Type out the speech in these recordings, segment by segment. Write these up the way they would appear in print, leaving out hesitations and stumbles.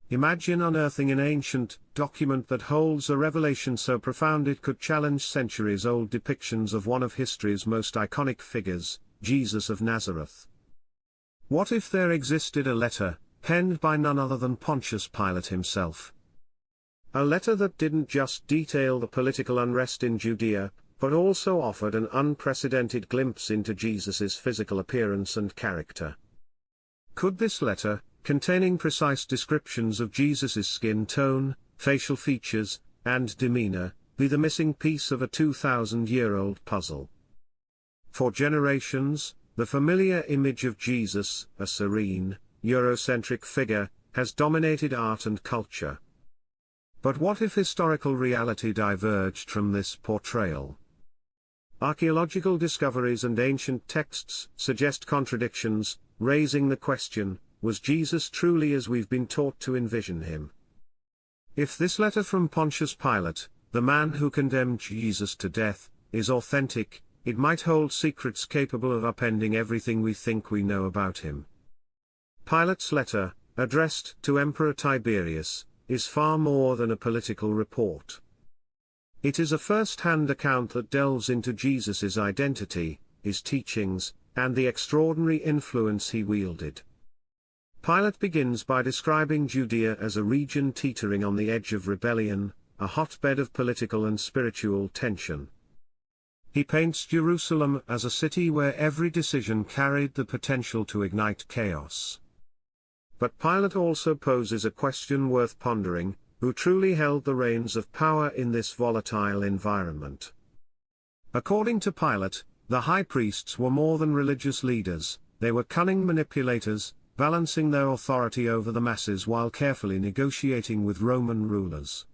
Imagine unearthing an ancient document that holds a revelation so profound it could challenge centuries-old depictions of one of history's most iconic figures, Jesus of Nazareth. What if there existed a letter, penned by none other than Pontius Pilate himself? A letter that didn't just detail the political unrest in Judea, but also offered an unprecedented glimpse into Jesus's physical appearance and character. Could this letter, containing precise descriptions of Jesus's skin tone, facial features, and demeanor, be the missing piece of a 2,000-year-old puzzle? For generations, the familiar image of Jesus, a serene, Eurocentric figure, has dominated art and culture. But what if historical reality diverged from this portrayal? Archaeological discoveries and ancient texts suggest contradictions, raising the question, was Jesus truly as we've been taught to envision him? If this letter from Pontius Pilate, the man who condemned Jesus to death, is authentic, it might hold secrets capable of upending everything we think we know about him. Pilate's letter, addressed to Emperor Tiberius, is far more than a political report. It is a first-hand account that delves into Jesus's identity, his teachings, and the extraordinary influence he wielded. Pilate begins by describing Judea as a region teetering on the edge of rebellion, a hotbed of political and spiritual tension. He paints Jerusalem as a city where every decision carried the potential to ignite chaos. But Pilate also poses a question worth pondering: who truly held the reins of power in this volatile environment? According to Pilate, the high priests were more than religious leaders, they were cunning manipulators, balancing their authority over the masses while carefully negotiating with Roman rulers.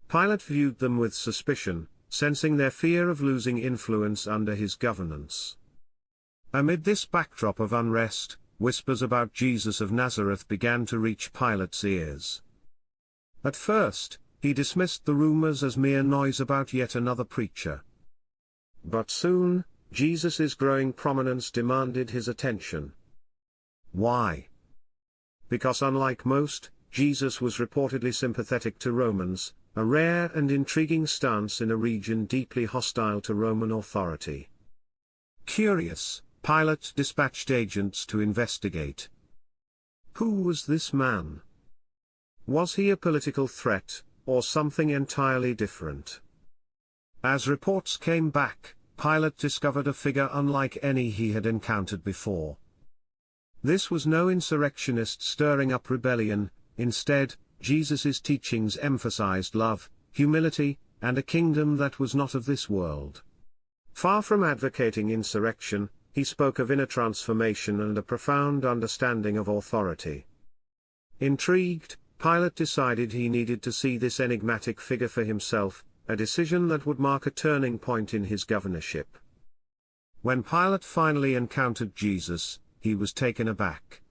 Pilate viewed them with suspicion, sensing their fear of losing influence under his governance. Amid this backdrop of unrest, whispers about Jesus of Nazareth began to reach Pilate's ears. At first, he dismissed the rumors as mere noise about yet another preacher. But soon, Jesus' growing prominence demanded his attention. Why? Because unlike most, Jesus was reportedly sympathetic to Romans, a rare and intriguing stance in a region deeply hostile to Roman authority. Curious, Pilate dispatched agents to investigate. Who was this man? Was he a political threat, or something entirely different? As reports came back, Pilate discovered a figure unlike any he had encountered before. This was no insurrectionist stirring up rebellion. Instead, Jesus' teachings emphasized love, humility, and a kingdom that was not of this world. Far from advocating insurrection, he spoke of inner transformation and a profound understanding of authority. Intrigued, Pilate decided he needed to see this enigmatic figure for himself, a decision that would mark a turning point in his governorship. When Pilate finally encountered Jesus, he was taken aback.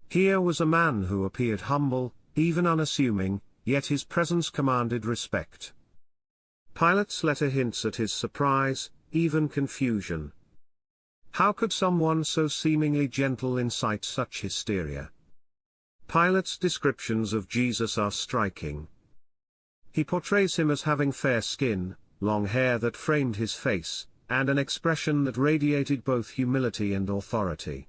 Here was a man who appeared humble, even unassuming, yet his presence commanded respect. Pilate's letter hints at his surprise, even confusion. How could someone so seemingly gentle incite such hysteria? Pilate's descriptions of Jesus are striking. He portrays him as having fair skin, long hair that framed his face, and an expression that radiated both humility and authority.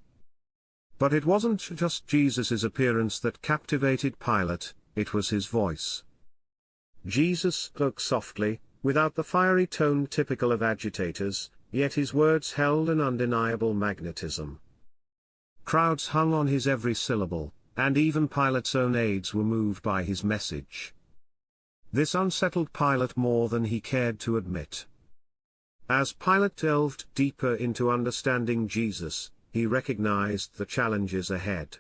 But it wasn't just Jesus' appearance that captivated Pilate, it was his voice. Jesus spoke softly, without the fiery tone typical of agitators, yet his words held an undeniable magnetism. Crowds hung on his every syllable, and even Pilate's own aides were moved by his message. This unsettled Pilate more than he cared to admit. As Pilate delved deeper into understanding Jesus, he recognized the challenges ahead.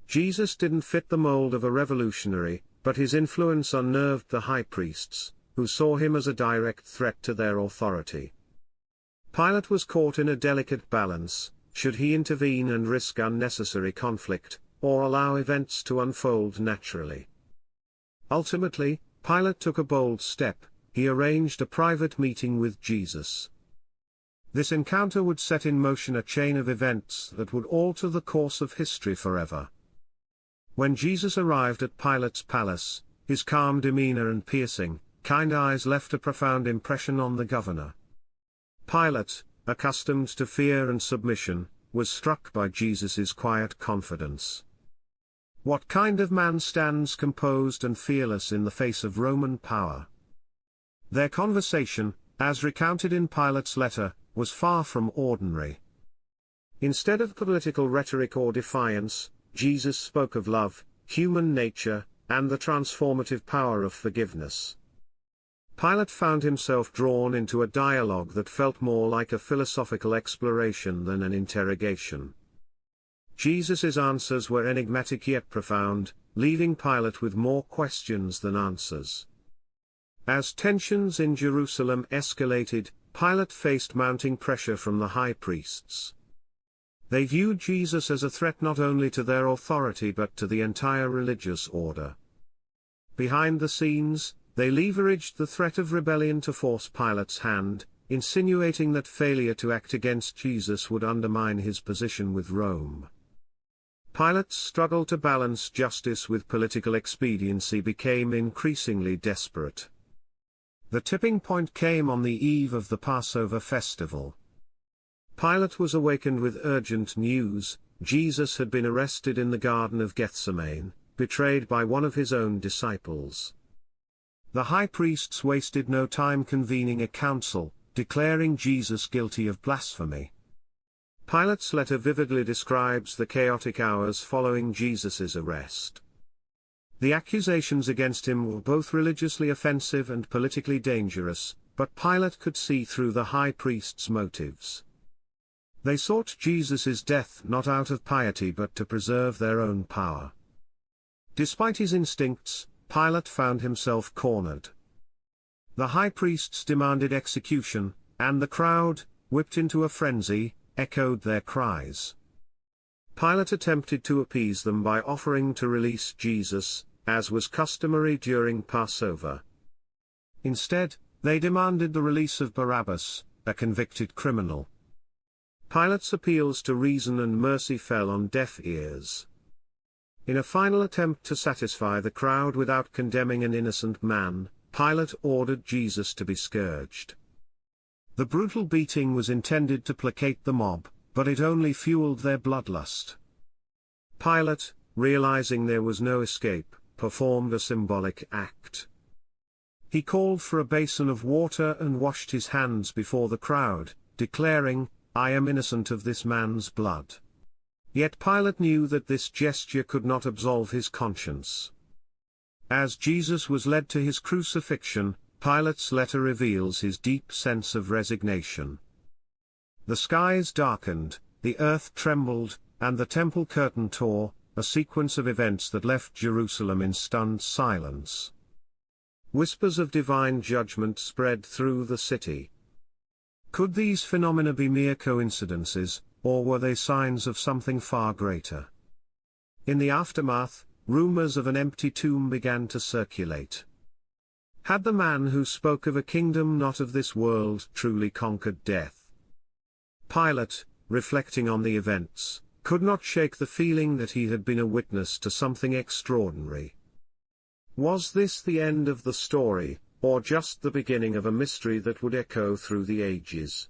Jesus didn't fit the mold of a revolutionary, but his influence unnerved the high priests, who saw him as a direct threat to their authority. Pilate was caught in a delicate balance: should he intervene and risk unnecessary conflict, or allow events to unfold naturally? Ultimately, Pilate took a bold step: he arranged a private meeting with Jesus. This encounter would set in motion a chain of events that would alter the course of history forever. When Jesus arrived at Pilate's palace, his calm demeanor and piercing, kind eyes left a profound impression on the governor. Pilate, accustomed to fear and submission, was struck by Jesus's quiet confidence. What kind of man stands composed and fearless in the face of Roman power? Their conversation, as recounted in Pilate's letter, was far from ordinary. Instead of political rhetoric or defiance, Jesus spoke of love, human nature, and the transformative power of forgiveness. Pilate found himself drawn into a dialogue that felt more like a philosophical exploration than an interrogation. Jesus's answers were enigmatic yet profound, leaving Pilate with more questions than answers. As tensions in Jerusalem escalated, Pilate faced mounting pressure from the high priests. They viewed Jesus as a threat not only to their authority but to the entire religious order. Behind the scenes, they leveraged the threat of rebellion to force Pilate's hand, insinuating that failure to act against Jesus would undermine his position with Rome. Pilate's struggle to balance justice with political expediency became increasingly desperate. The tipping point came on the eve of the Passover festival. Pilate was awakened with urgent news: Jesus had been arrested in the Garden of Gethsemane, betrayed by one of his own disciples. The high priests wasted no time convening a council, declaring Jesus guilty of blasphemy. Pilate's letter vividly describes the chaotic hours following Jesus' arrest. The accusations against him were both religiously offensive and politically dangerous, but Pilate could see through the high priests' motives. They sought Jesus' death not out of piety but to preserve their own power. Despite his instincts, Pilate found himself cornered. The high priests demanded execution, and the crowd, whipped into a frenzy, echoed their cries. Pilate attempted to appease them by offering to release Jesus, as was customary during Passover. Instead, they demanded the release of Barabbas, a convicted criminal. Pilate's appeals to reason and mercy fell on deaf ears. In a final attempt to satisfy the crowd without condemning an innocent man, Pilate ordered Jesus to be scourged. The brutal beating was intended to placate the mob, but it only fueled their bloodlust. Pilate, realizing there was no escape, performed a symbolic act. He called for a basin of water and washed his hands before the crowd, declaring, "I am innocent of this man's blood." Yet Pilate knew that this gesture could not absolve his conscience. As Jesus was led to his crucifixion, Pilate's letter reveals his deep sense of resignation. The skies darkened, the earth trembled, and the temple curtain tore, a sequence of events that left Jerusalem in stunned silence. Whispers of divine judgment spread through the city. Could these phenomena be mere coincidences, or were they signs of something far greater? In the aftermath, rumors of an empty tomb began to circulate. Had the man who spoke of a kingdom not of this world truly conquered death? Pilate, reflecting on the events, could not shake the feeling that he had been a witness to something extraordinary. Was this the end of the story, or just the beginning of a mystery that would echo through the ages?